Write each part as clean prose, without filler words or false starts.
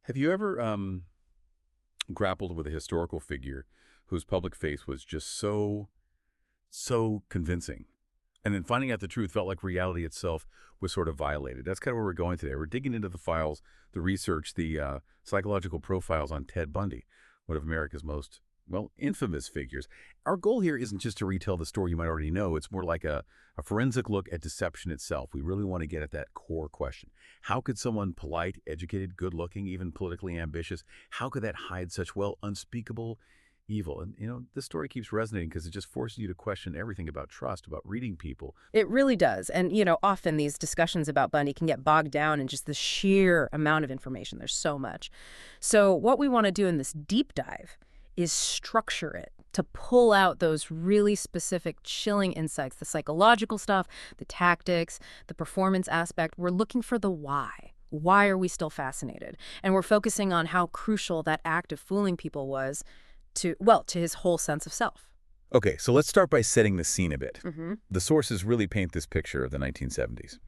Have you ever grappled with a historical figure whose public face was just so convincing? And then finding out the truth felt like reality itself was sort of violated. That's kind of where we're going today. We're digging into the files, the research, the psychological profiles on Ted Bundy, one of America's most, well, infamous figures. Our goal here isn't just to retell the story you might already know. It's more like a forensic look at deception itself. We really want to get at that core question. How could someone polite, educated, good-looking, even politically ambitious, how could that hide such, well, unspeakable evil? And, this story keeps resonating because it just forces you to question everything about trust, about reading people. It really does. And, often these discussions about Bundy can get bogged down in just the sheer amount of information. There's so much. So what we want to do in this deep dive is structure it to pull out those really specific, chilling insights, the psychological stuff, the tactics, the performance aspect. We're looking for the why. Why are we still fascinated? And we're focusing on how crucial that act of fooling people was to his whole sense of self. Okay, so let's start by setting the scene a bit. Mm-hmm. The sources really paint this picture of the 1970s.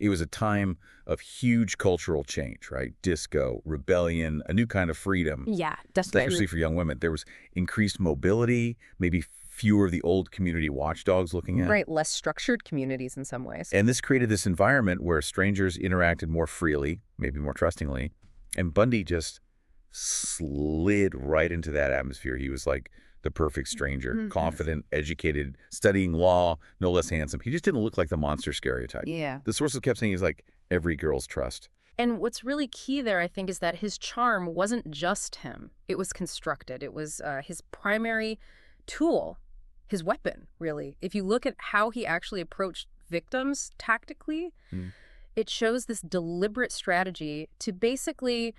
It was a time of huge cultural change, right? Disco, rebellion, a new kind of freedom. Yeah, definitely. Especially for young women. There was increased mobility, maybe fewer of the old community watchdogs looking at. Right, less structured communities in some ways. And this created this environment where strangers interacted more freely, maybe more trustingly. And Bundy just slid right into that atmosphere. He was like the perfect stranger, confident, educated, studying law, no less handsome. He just didn't look like the monster stereotype. Yeah. The sources kept saying he's like every girl's trust. And what's really key there, I think, is that his charm wasn't just him. It was constructed. It was his primary tool, his weapon, really. If you look at how he actually approached victims tactically, it shows this deliberate strategy to basically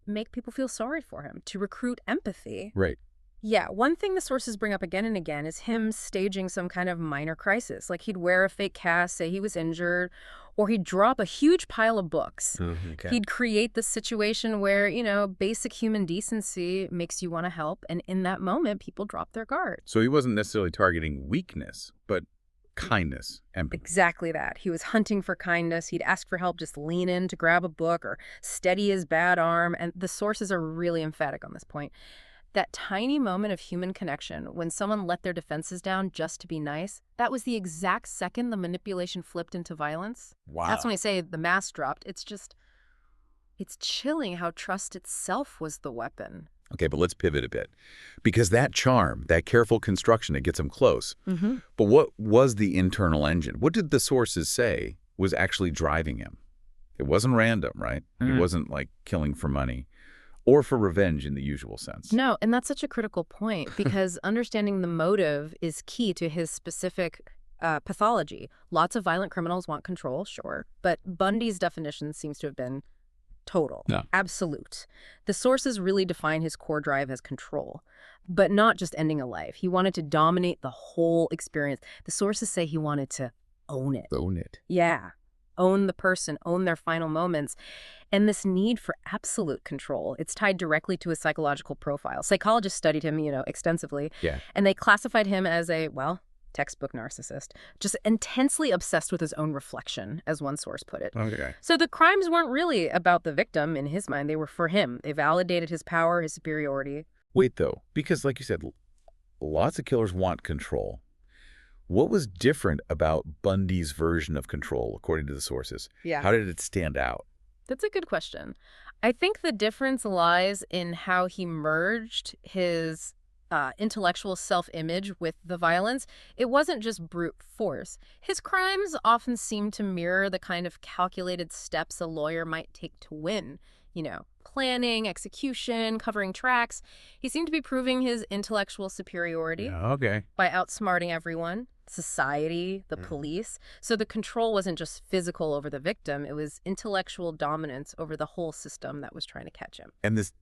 make people feel sorry for him, to recruit empathy. Right. Yeah, one thing the sources bring up again and again is him staging some kind of minor crisis. Like he'd wear a fake cast, say he was injured, or he'd drop a huge pile of books. Okay. He'd create this situation where, basic human decency makes you want to help. And in that moment, people drop their guard. So he wasn't necessarily targeting weakness, but kindness, empathy. Exactly that. He was hunting for kindness. He'd ask for help, just lean in to grab a book or steady his bad arm. And the sources are really emphatic on this point. That tiny moment of human connection, when someone let their defenses down just to be nice, that was the exact second the manipulation flipped into violence. Wow. That's when I say the mask dropped. It's chilling how trust itself was the weapon. Okay, but let's pivot a bit. Because that charm, that careful construction, it gets him close. But what was the internal engine? What did the sources say was actually driving him? It wasn't random, right? He wasn't like killing for money or for revenge in the usual sense. No, and that's such a critical point because understanding the motive is key to his specific pathology. Lots of violent criminals want control, sure, but Bundy's definition seems to have been total, absolute. The sources really define his core drive as control, but not just ending a life. He wanted to dominate the whole experience. The sources say he wanted to own it. Own it. Yeah. Own the person, own their final moments. And this need for absolute control, it's tied directly to his psychological profile. Psychologists studied him, extensively. Yeah. And they classified him as a, textbook narcissist, just intensely obsessed with his own reflection, as one source put it. Okay. So the crimes weren't really about the victim in his mind. They were for him. They validated his power, his superiority. Wait, though, because like you said, lots of killers want control. What was different about Bundy's version of control, according to the sources? Yeah. How did it stand out? That's a good question. I think the difference lies in how he merged his intellectual self-image with the violence. It wasn't just brute force. His crimes often seemed to mirror the kind of calculated steps a lawyer might take to win. Planning, execution, covering tracks. He seemed to be proving his intellectual superiority by outsmarting everyone, society, the police. So the control wasn't just physical over the victim. It was intellectual dominance over the whole system that was trying to catch him. And this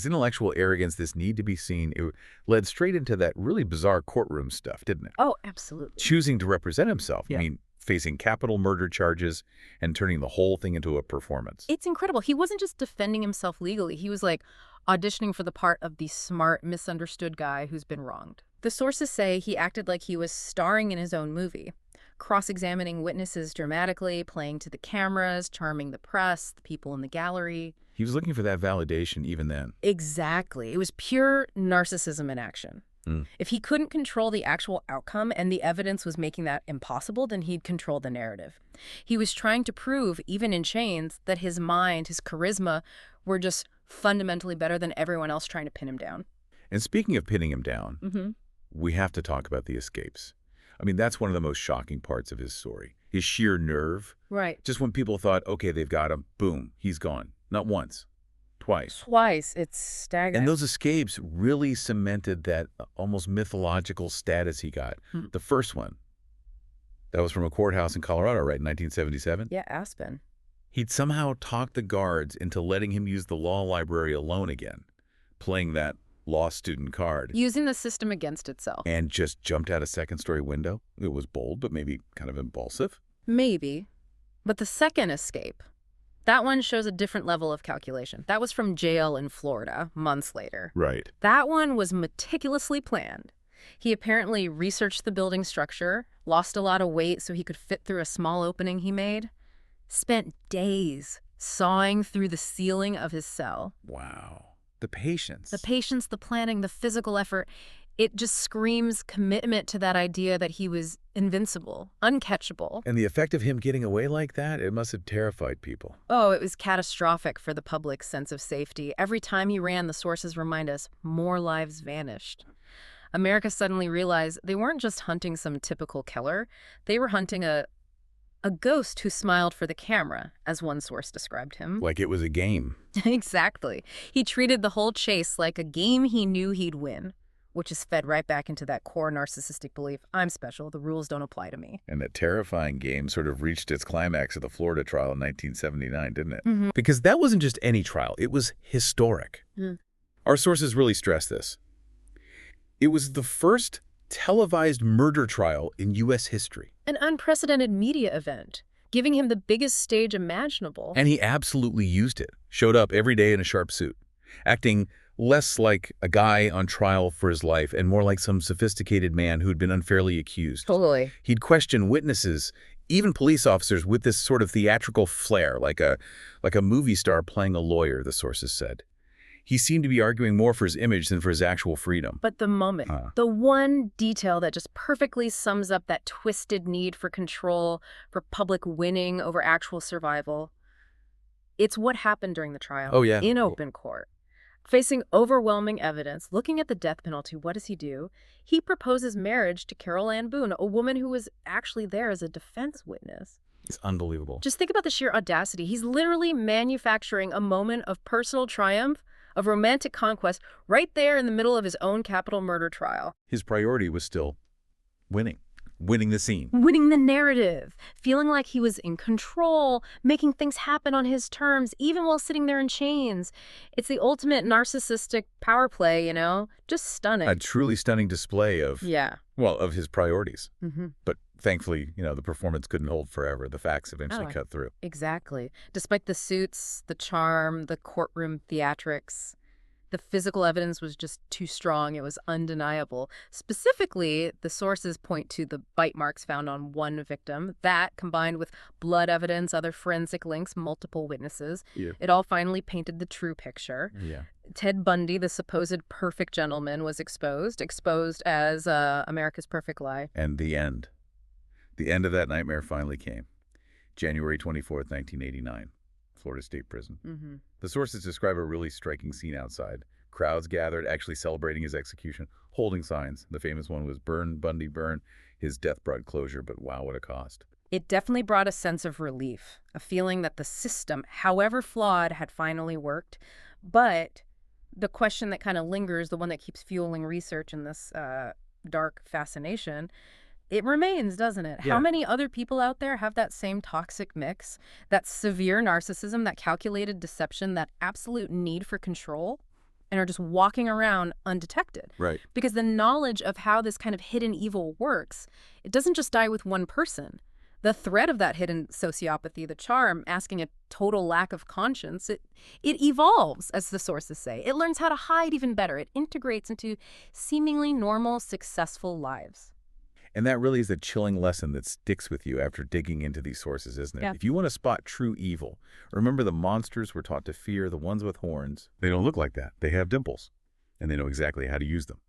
intellectual arrogance, this need to be seen, it led straight into that really bizarre courtroom stuff, didn't it? Oh, absolutely. Choosing to represent himself. Yeah. I mean, facing capital murder charges and turning the whole thing into a performance. It's incredible. He wasn't just defending himself legally. He was like auditioning for the part of the smart, misunderstood guy who's been wronged. The sources say he acted like he was starring in his own movie. cross-examining witnesses dramatically, playing to the cameras, charming the press, the people in the gallery. He was looking for that validation even then. Exactly. It was pure narcissism in action. Mm. If he couldn't control the actual outcome and the evidence was making that impossible, then he'd control the narrative. He was trying to prove, even in chains, that his mind, his charisma, were just fundamentally better than everyone else trying to pin him down. And speaking of pinning him down, we have to talk about the escapes. I mean, that's one of the most shocking parts of his story. His sheer nerve. Right. Just when people thought, okay, they've got him, boom, he's gone. Not once, twice. Twice. It's staggering. And those escapes really cemented that almost mythological status he got. The first one, that was from a courthouse in Colorado, right, in 1977? Yeah, Aspen. He'd somehow talked the guards into letting him use the law library alone again, playing that law student card. Using the system against itself. And just jumped out a second-story window. It was bold, but maybe kind of impulsive. Maybe. But the second escape, that one shows a different level of calculation. That was from jail in Florida, months later. Right. That one was meticulously planned. He apparently researched the building structure, lost a lot of weight so he could fit through a small opening he made, spent days sawing through the ceiling of his cell. Wow. The patience. The patience, the planning, the physical effort, it just screams commitment to that idea that he was invincible, uncatchable. And the effect of him getting away like that, it must have terrified people. Oh, it was catastrophic for the public's sense of safety. Every time he ran, the sources remind us, more lives vanished. America suddenly realized they weren't just hunting some typical killer. They were hunting a ghost who smiled for the camera, as one source described him. Like it was a game. Exactly. He treated the whole chase like a game he knew he'd win, which is fed right back into that core narcissistic belief, I'm special, the rules don't apply to me. And that terrifying game sort of reached its climax at the Florida trial in 1979, didn't it? Because that wasn't just any trial. It was historic. Our sources really stress this. It was the first televised murder trial in U.S. history. An unprecedented media event, giving him the biggest stage imaginable. And he absolutely used it. Showed up every day in a sharp suit, acting less like a guy on trial for his life and more like some sophisticated man who'd been unfairly accused. Totally. He'd question witnesses, even police officers, with this sort of theatrical flair, like a movie star playing a lawyer, the sources said. He seemed to be arguing more for his image than for his actual freedom. But the moment, the one detail that just perfectly sums up that twisted need for control, for public winning over actual survival, it's what happened during the trial. Oh, yeah. In open court. Facing overwhelming evidence, looking at the death penalty, what does he do? He proposes marriage to Carol Ann Boone, a woman who was actually there as a defense witness. It's unbelievable. Just think about the sheer audacity. He's literally manufacturing a moment of personal triumph, of romantic conquest, right there in the middle of his own capital murder trial. His priority was still winning. Winning the scene. Winning the narrative. Feeling like he was in control, making things happen on his terms, even while sitting there in chains. It's the ultimate narcissistic power play, you know? Just stunning. A truly stunning display of, well, of his priorities. But thankfully, you know, the performance couldn't hold forever. The facts eventually cut through. Exactly. Despite the suits, the charm, the courtroom theatrics, the physical evidence was just too strong. It was undeniable. Specifically, the sources point to the bite marks found on one victim. That, combined with blood evidence, other forensic links, multiple witnesses, it all finally painted the true picture. Ted Bundy, the supposed perfect gentleman, was exposed as America's perfect lie. And the end. The end of that nightmare finally came. January 24th, 1989. Florida State Prison. The sources describe a really striking scene outside. Crowds gathered, actually celebrating his execution, holding signs. The famous one was "Burn, Bundy, burn." His death brought closure, but wow, what a cost. It definitely brought a sense of relief, a feeling that the system, however flawed, had finally worked. But the question that kind of lingers, the one that keeps fueling research in this dark fascination, it remains, doesn't it? How many other people out there have that same toxic mix, that severe narcissism, that calculated deception, that absolute need for control, and are just walking around undetected? Right. Because the knowledge of how this kind of hidden evil works, it doesn't just die with one person. The threat of that hidden sociopathy, the charm, asking a total lack of conscience, it evolves, as the sources say. It learns how to hide even better. It integrates into seemingly normal, successful lives. And that really is a chilling lesson that sticks with you after digging into these sources, isn't it? Yeah. If you want to spot true evil, remember the monsters we're taught to fear, the ones with horns. They don't look like that. They have dimples, and they know exactly how to use them.